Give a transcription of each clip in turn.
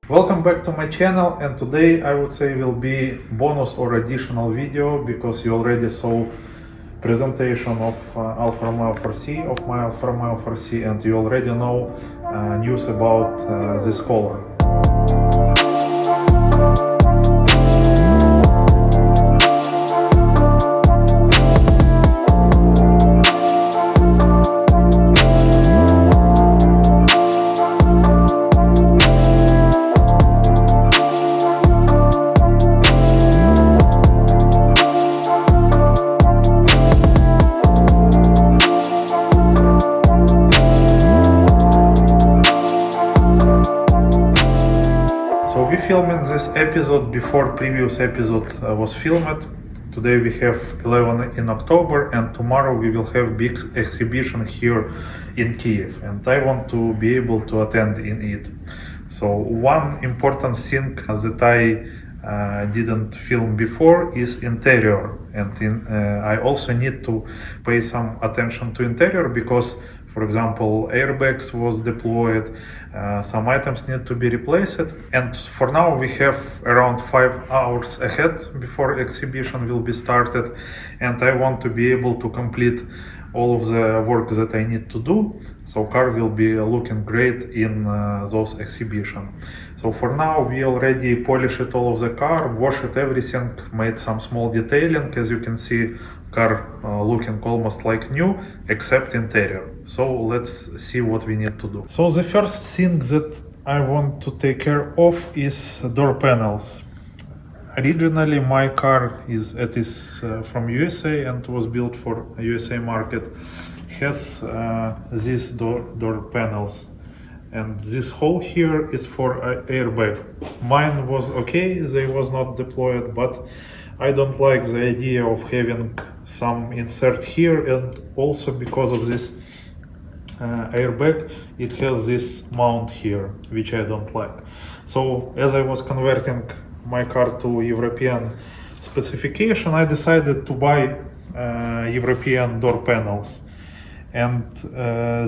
Welcome back to my channel, and today I would say will be bonus or additional video because you already saw presentation of Alfa Romeo 4C, of my Alfa Romeo 4C, and you already know news about this color. So we filming this episode before previous episode was filmed. Today we have 11 in October, and tomorrow we will have big exhibition here in Kyiv, and I want to be able to attend in it. So one important thing that I didn't film before is interior, and I also need to pay some attention to interior because, for example, airbags was deployed, some items need to be replaced, and for now we have around 5 hours ahead before exhibition will be started, and I want to be able to complete all of the work that I need to do, so car will be looking great in those exhibition. So for now we already polished all of the car, washed everything, made some small detailing. As you can see, car looking almost like new except interior. So let's see what we need to do. So the first thing that I want to take care of is door panels. Originally my car is from USA and was built for USA market. Has these door panels, and this hole here is for airbag. Mine was okay, they was not deployed, but I don't like the idea of having some insert here, and also because of this airbag it has this mount here, which I don't like. So as I was converting my car to European specification, I decided to buy European door panels. And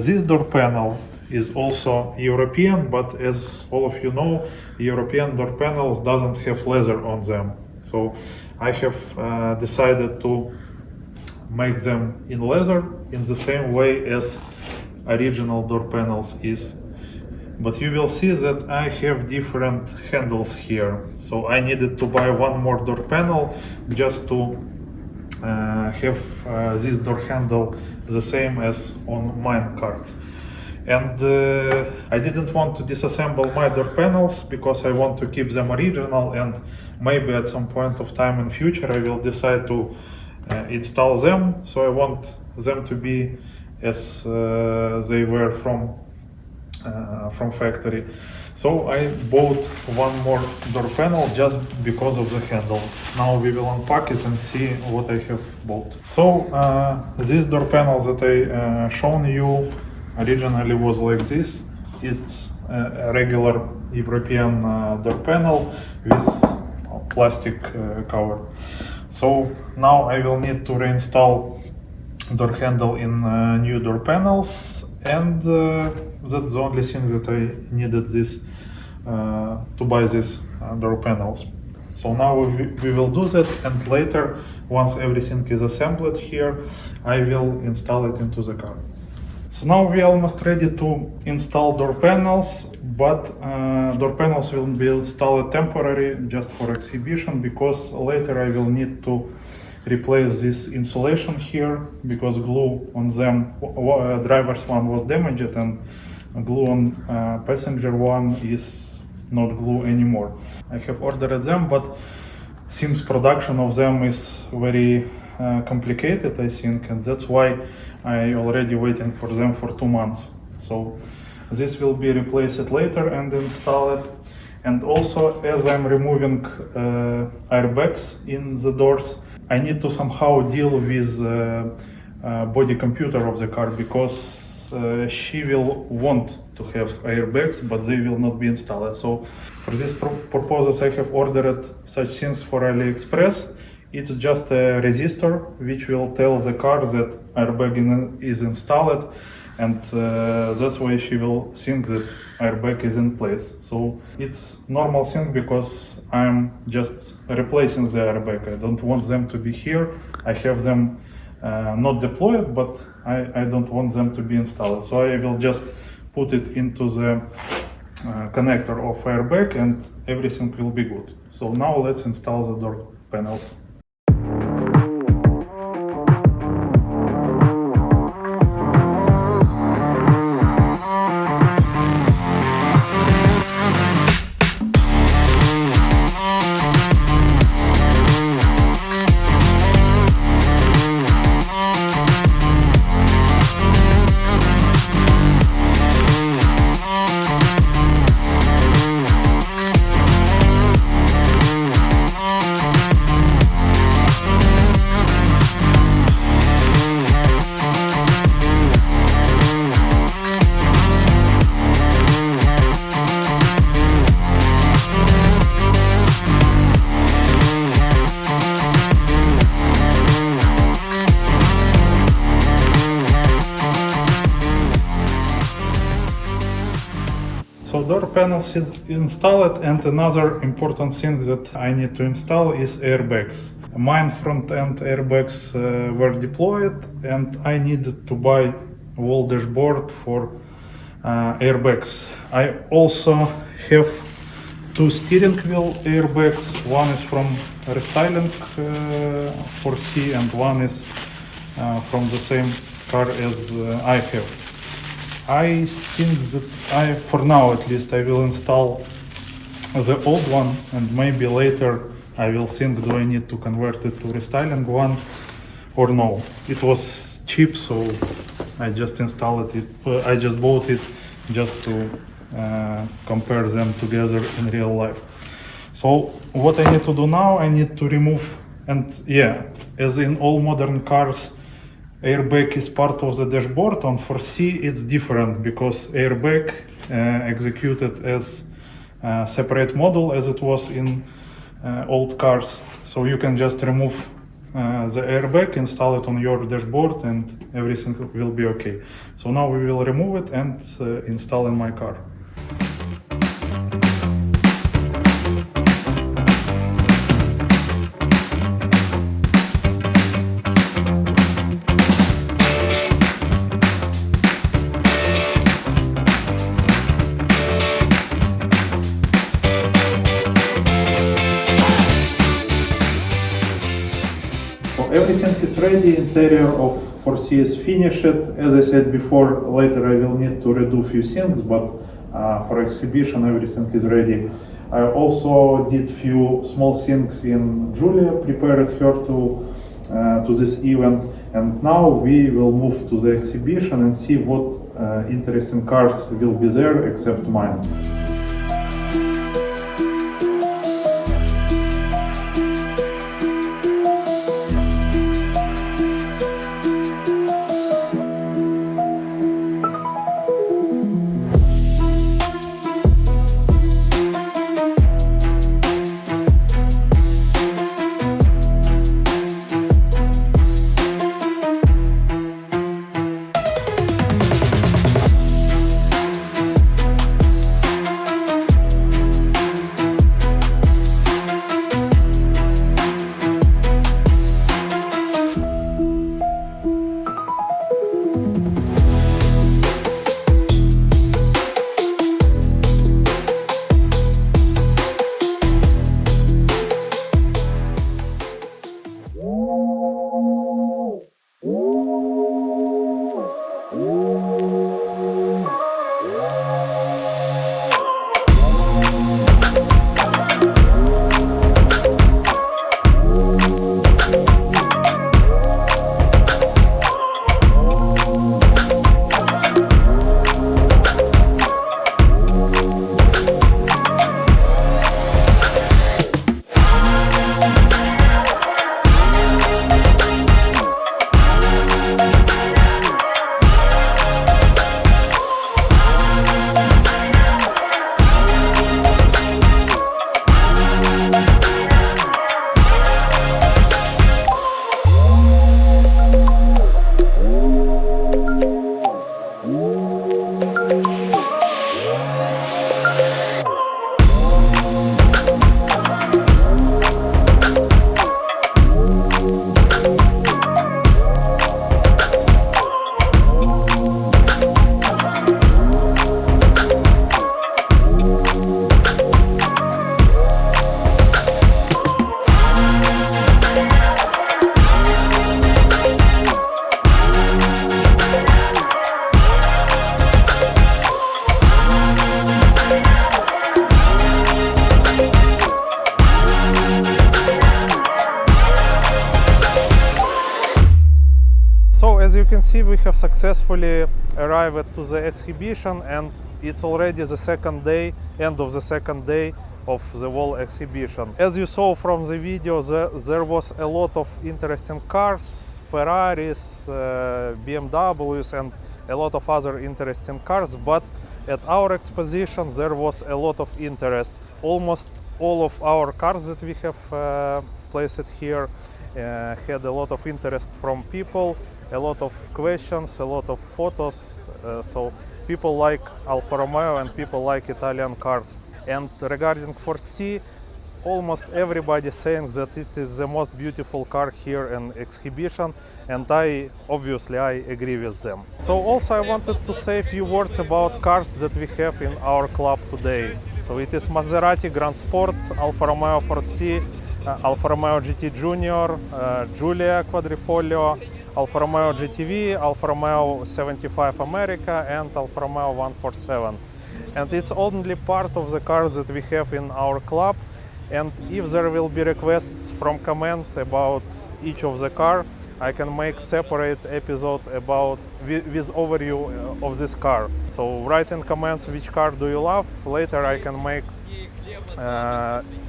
this door panel is also European, but as all of you know, European door panels doesn't have leather on them. So I have decided to make them in leather in the same way as original door panels is. But you will see that I have different handles here. So I needed to buy one more door panel just to have this door handle the same as on mine cards. And I didn't want to disassemble my door panels because I want to keep them original, and maybe at some point of time in future I will decide to install them. So I want them to be as they were from factory. So I bought one more door panel just because of the handle. Now we will unpack it and see what I have bought. So this door panel that I shown you originally was like this. It's a regular European door panel with plastic cover. So now I will need to reinstall door handle in new door panels, and that's the only thing that I needed this to buy these door panels. So now we will do that, and later, once everything is assembled here, I will install it into the car. So now we are almost ready to install door panels, but door panels will be installed temporary just for exhibition, because later I will need to replace this insulation here because glue on them, driver's one was damaged, and glue on passenger one is not glue anymore. I have ordered them, but seems production of them is very complicated, I think, and that's why I already waiting for them for 2 months. So this will be replaced later and installed. And also, as I'm removing airbags in the doors, I need to somehow deal with body computer of the car, because she will want to have airbags, but they will not be installed. So for this purposes I have ordered such things for AliExpress. It's just a resistor which will tell the car that airbag is installed, and that's why she will think that airbag is in place. So it's normal thing because I'm just replacing the airbag. I don't want them to be here. I have them not deployed, but I don't want them to be installed. So I will just put it into the connector of airbag and everything will be good. So now let's install the door panels. So door panels is installed, and another important thing that I need to install is airbags. Mine front end airbags were deployed, and I needed to buy wall dashboard for airbags. I also have two steering wheel airbags. One is from restyling 4C and one is from the same car as I have. I think that for now at least, I will install the old one, and maybe later I will think, do I need to convert it to restyling one or no. It was cheap, so I just installed it. I just bought it just to compare them together in real life. So what I need to do now, I need to remove, and yeah, as in all modern cars, airbag is part of the dashboard. On 4C it's different because airbag executed as a separate module as it was in old cars. So you can just remove the airbag, install it on your dashboard, and everything will be okay. So now we will remove it and install in my car. Everything is ready, interior of 4C is finished. As I said before, later I will need to redo a few things, but for exhibition everything is ready. I also did few small things in Julia, prepared her to this event, and now we will move to the exhibition and see what interesting cars will be there except mine. can see, we have successfully arrived to the exhibition, and it's already the second day, end of the second day of the whole exhibition. As you saw from the video, there was a lot of interesting cars, Ferraris, BMWs, and a lot of other interesting cars, but at our exposition there was a lot of interest. Almost all of our cars that we have placed here had a lot of interest from people, a lot of questions, a lot of photos, so people like Alfa Romeo and people like Italian cars. And regarding 4C, almost everybody saying that it is the most beautiful car here in exhibition, and obviously I agree with them. So also I wanted to say a few words about cars that we have in our club today. So it is Maserati Grand Sport, Alfa Romeo 4C, Alfa Romeo GT Junior, Giulia Quadrifoglio, Alfa Romeo GTV, Alfa Romeo 75 America, and Alfa Romeo 147. And it's only part of the cars that we have in our club. And if there will be requests from comment about each of the car, I can make separate episode about with overview of this car. So write in comments which car do you love. Later I can make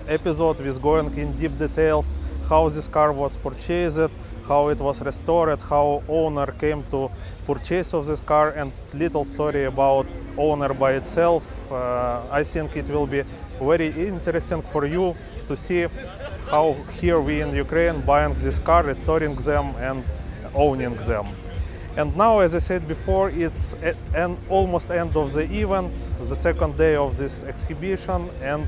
episode with going in deep details how this car was purchased, how it was restored, how owner came to purchase of this car, and little story about owner by itself. I think it will be very interesting for you to see how here we in Ukraine buying this car, restoring them and owning them. And now, as I said before, it's almost end of the event, the second day of this exhibition, and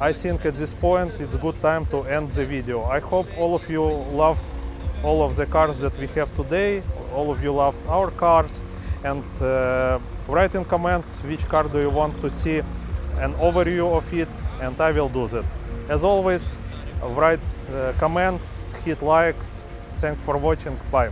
I think at this point it's good time to end the video. I hope all of you loved all of the cars that we have today, all of you loved our cars, and write in comments which car do you want to see an overview of it, and I will do that. As always, write comments, hit likes. Thanks for watching. Bye.